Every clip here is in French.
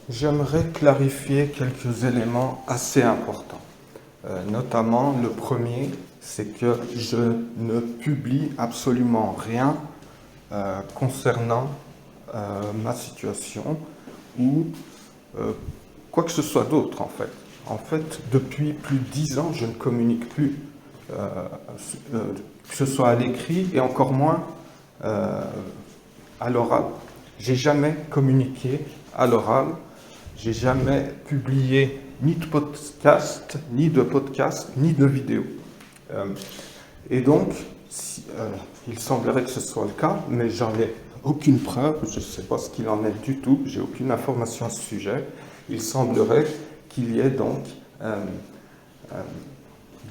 J'aimerais clarifier quelques éléments assez importants. Notamment, le premier, c'est que je ne publie absolument rien concernant ma situation ou quoi que ce soit d'autre, en fait. En fait, depuis plus de 10 ans, je ne communique plus, que ce soit à l'écrit et encore moins à l'oral. J'ai jamais communiqué à l'oral. J'ai jamais publié ni de podcast, ni de vidéo. Et donc, il semblerait que ce soit le cas, mais j'en ai aucune preuve, je ne sais pas ce qu'il en est du tout, j'ai aucune information à ce sujet. Il semblerait qu'il y ait donc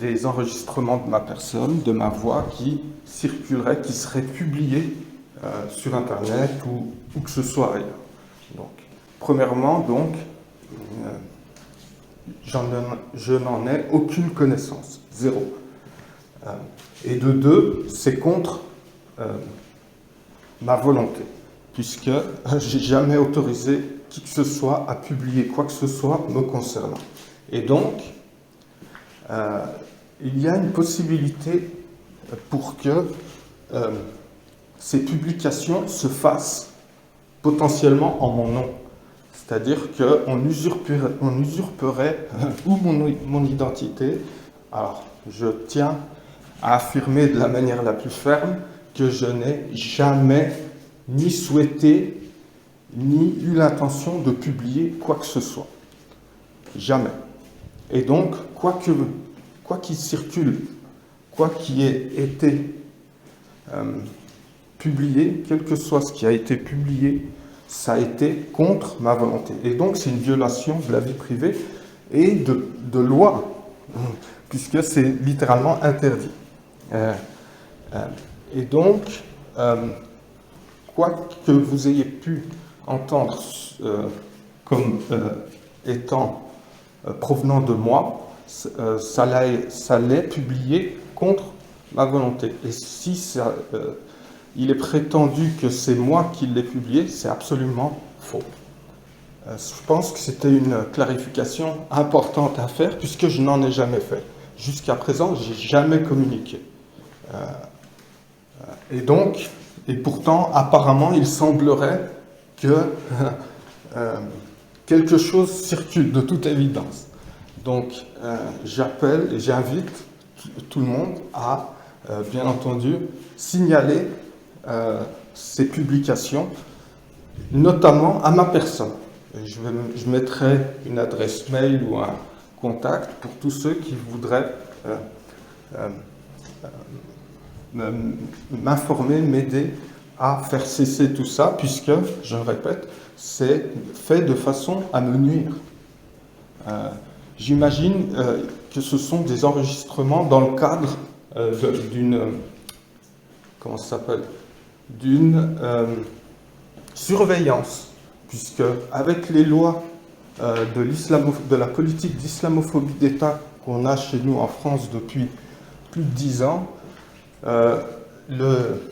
des enregistrements de ma personne, de ma voix, qui circuleraient, qui seraient publiés sur Internet ou que ce soit ailleurs. Donc, premièrement, donc, je n'en ai aucune connaissance, zéro. Et de deux, c'est contre ma volonté, puisque j'ai jamais autorisé qui que ce soit à publier quoi que ce soit me concernant. Et donc, il y a une possibilité pour que ces publications se fassent potentiellement en mon nom. C'est-à-dire qu'on usurperait ou mon identité. Alors, je tiens à affirmer de la manière la plus ferme que je n'ai jamais ni souhaité, ni eu l'intention de publier quoi que ce soit. Jamais. Et donc, quoi qu'il circule, quoi qui ait été publié, quel que soit ce qui a été publié, ça a été contre ma volonté. Et donc, c'est une violation de la vie privée et de loi, puisque c'est littéralement interdit. Et donc, quoi que vous ayez pu entendre comme étant provenant de moi, ça l'est publié contre ma volonté. Et si il est prétendu que c'est moi qui l'ai publié, c'est absolument faux. Je pense que c'était une clarification importante à faire, puisque je n'en ai jamais fait. Jusqu'à présent, je n'ai jamais communiqué. Et pourtant, apparemment, il semblerait que quelque chose circule, de toute évidence. Donc, j'appelle et j'invite tout le monde à, bien entendu, signaler ces publications, notamment à ma personne. Je mettrai une adresse mail ou un contact pour tous ceux qui voudraient m'informer, m'aider à faire cesser tout ça, puisque, je le répète, c'est fait de façon à me nuire. J'imagine que ce sont des enregistrements dans le cadre d'une... comment ça s'appelle ? D'une surveillance, puisque avec les lois de la politique d'islamophobie d'État qu'on a chez nous en France depuis plus de 10 ans,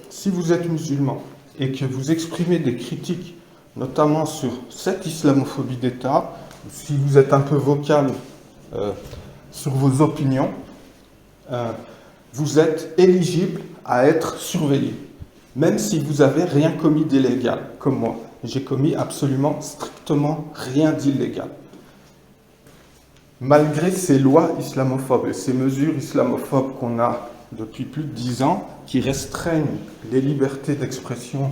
si vous êtes musulman et que vous exprimez des critiques, notamment sur cette islamophobie d'État, si vous êtes un peu vocal sur vos opinions, vous êtes éligible à être surveillé, même si vous n'avez rien commis d'illégal, comme moi. J'ai commis absolument, strictement rien d'illégal. Malgré ces lois islamophobes et ces mesures islamophobes qu'on a depuis plus de 10 ans, qui restreignent les libertés d'expression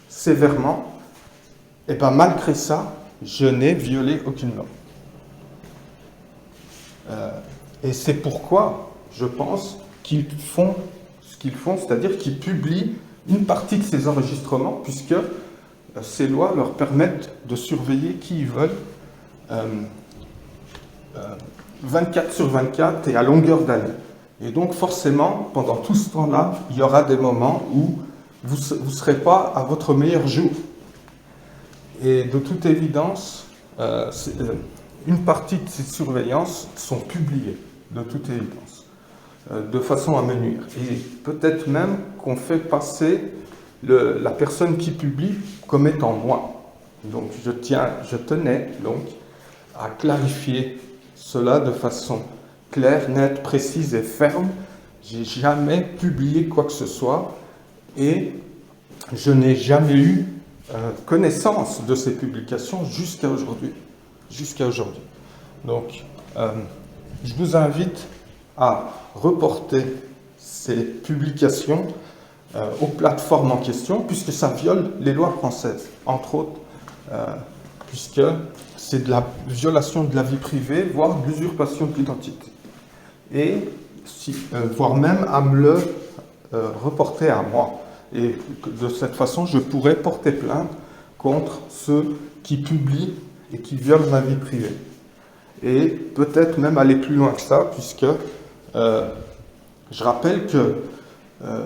sévèrement, et bien malgré ça, je n'ai violé aucune norme. Et c'est pourquoi je pense qu'ils font ce qu'ils font, c'est-à-dire qu'ils publient une partie de ces enregistrements, puisque ces lois leur permettent de surveiller qui ils veulent 24 sur 24 et à longueur d'année. Et donc forcément, pendant tout ce temps-là, il y aura des moments où vous ne serez pas à votre meilleur jour. Et de toute évidence, une partie de ces surveillances sont publiées, de toute évidence, de façon à me nuire. Et peut-être même qu'on fait passer la personne qui publie comme étant moi. Donc je tenais donc à clarifier cela de façon claire, nette, précise et ferme. J'ai jamais publié quoi que ce soit et je n'ai jamais eu connaissance de ces publications jusqu'à aujourd'hui. Jusqu'à aujourd'hui. Donc, je vous invite à reporter ces publications aux plateformes en question, puisque ça viole les lois françaises, entre autres, puisque c'est de la violation de la vie privée, voire de l'usurpation de l'identité. Et voire même à me le reporter à moi. Et de cette façon, je pourrais porter plainte contre ceux qui publient et qui violent ma vie privée. Et peut-être même aller plus loin que ça, puisque je rappelle que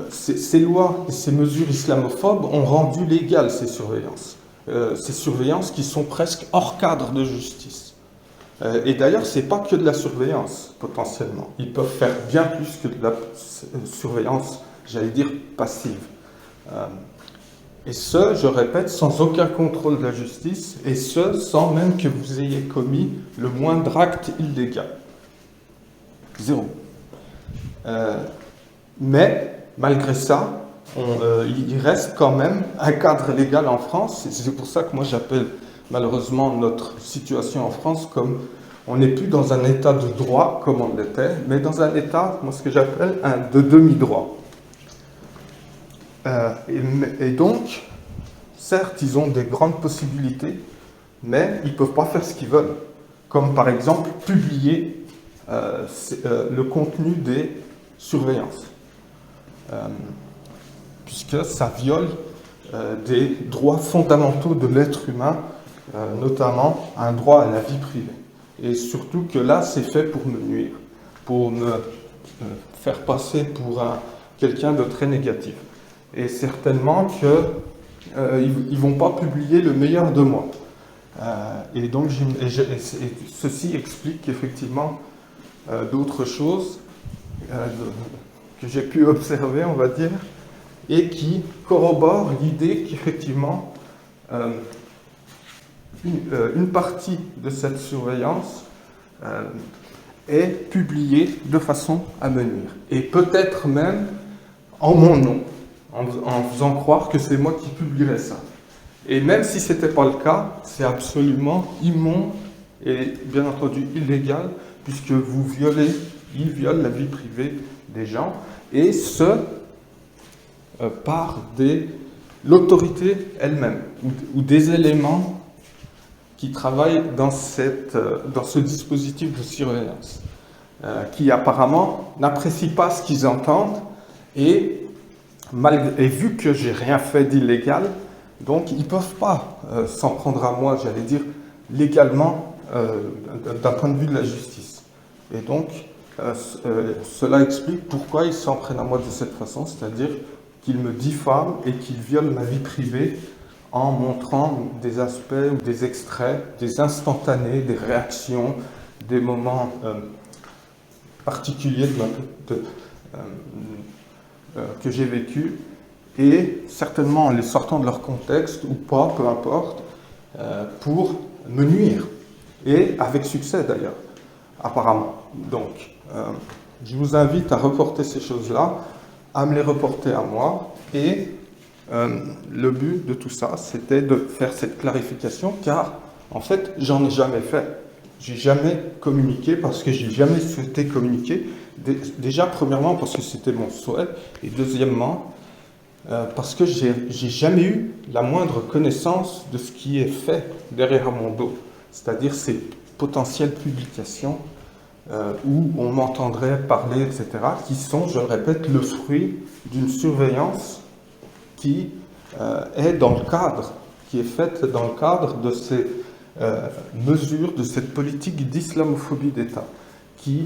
ces lois et ces mesures islamophobes ont rendu légales ces surveillances qui sont presque hors cadre de justice. Et d'ailleurs, ce n'est pas que de la surveillance, potentiellement. Ils peuvent faire bien plus que de la surveillance, j'allais dire, passive. Et ce, je répète, sans aucun contrôle de la justice, et ce, sans même que vous ayez commis le moindre acte illégal. Zéro. Mais, malgré ça, il reste quand même un cadre légal en France, et c'est pour ça que moi j'appelle malheureusement notre situation en France comme on n'est plus dans un état de droit comme on l'était, mais dans un état, moi ce que j'appelle de demi-droit. Et donc, certes, ils ont des grandes possibilités, mais ils ne peuvent pas faire ce qu'ils veulent. Comme par exemple publier le contenu des surveillances. Puisque ça viole des droits fondamentaux de l'être humain, notamment un droit à la vie privée. Et surtout que là, c'est fait pour me nuire, pour me faire passer pour quelqu'un de très négatif. Et certainement qu'ils ne vont pas publier le meilleur de moi. Et donc, ceci explique effectivement d'autres choses que j'ai pu observer, on va dire, et qui corroborent l'idée qu'effectivement, une partie de cette surveillance est publiée de façon à me nuire. Et peut-être même en mon nom, en faisant croire que c'est moi qui publierais ça. Et même si ce n'était pas le cas, c'est absolument immonde et bien entendu illégal, puisque ils violent la vie privée des gens, et ce, par l'autorité elle-même, ou des éléments qui travaillent dans ce dispositif de surveillance, qui apparemment n'apprécient pas ce qu'ils entendent, et vu que j'ai rien fait d'illégal, donc ils ne peuvent pas s'en prendre à moi, j'allais dire, légalement, d'un point de vue de la justice. Et donc, cela explique pourquoi ils s'en prennent à moi de cette façon, c'est-à-dire qu'ils me diffament et qu'ils violent ma vie privée en montrant des aspects ou des extraits, des instantanés, des réactions, des moments particuliers que j'ai vécu, et certainement en les sortant de leur contexte ou pas, peu importe, pour me nuire, et avec succès d'ailleurs, apparemment. Donc, je vous invite à reporter ces choses-là, à me les reporter à moi, et le but de tout ça, c'était de faire cette clarification, car en fait, j'en ai jamais fait. J'ai jamais communiqué parce que j'ai jamais souhaité communiquer. Déjà, premièrement, parce que c'était mon souhait, et deuxièmement, parce que j'ai jamais eu la moindre connaissance de ce qui est fait derrière mon dos, c'est-à-dire ces potentielles publications où on m'entendrait parler, etc., qui sont, je le répète, le fruit d'une surveillance qui est dans le cadre, qui est faite dans le cadre de ces mesures, de cette politique d'islamophobie d'État, qui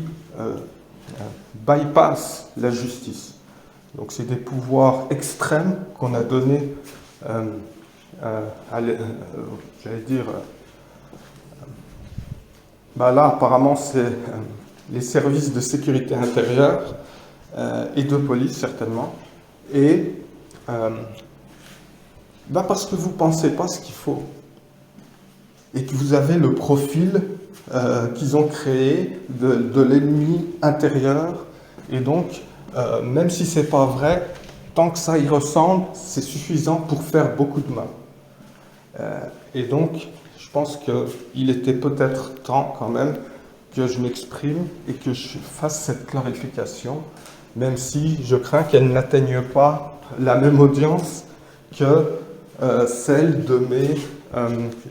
bypass la justice. Donc c'est des pouvoirs extrêmes qu'on a donnés, j'allais dire, là apparemment c'est les services de sécurité intérieure et de police certainement, et parce que vous ne pensez pas ce qu'il faut. et que vous avez le profil qu'ils ont créé de l'ennemi intérieur. Et donc, même si c'est pas vrai, tant que ça y ressemble, c'est suffisant pour faire beaucoup de mal. Et donc, je pense qu'il était peut-être temps quand même que je m'exprime et que je fasse cette clarification, même si je crains qu'elle n'atteigne pas la même audience que celle de mes,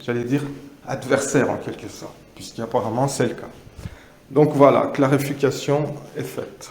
j'allais dire, adversaires en quelque sorte, puisqu'apparemment c'est le cas. Donc voilà, clarification est faite.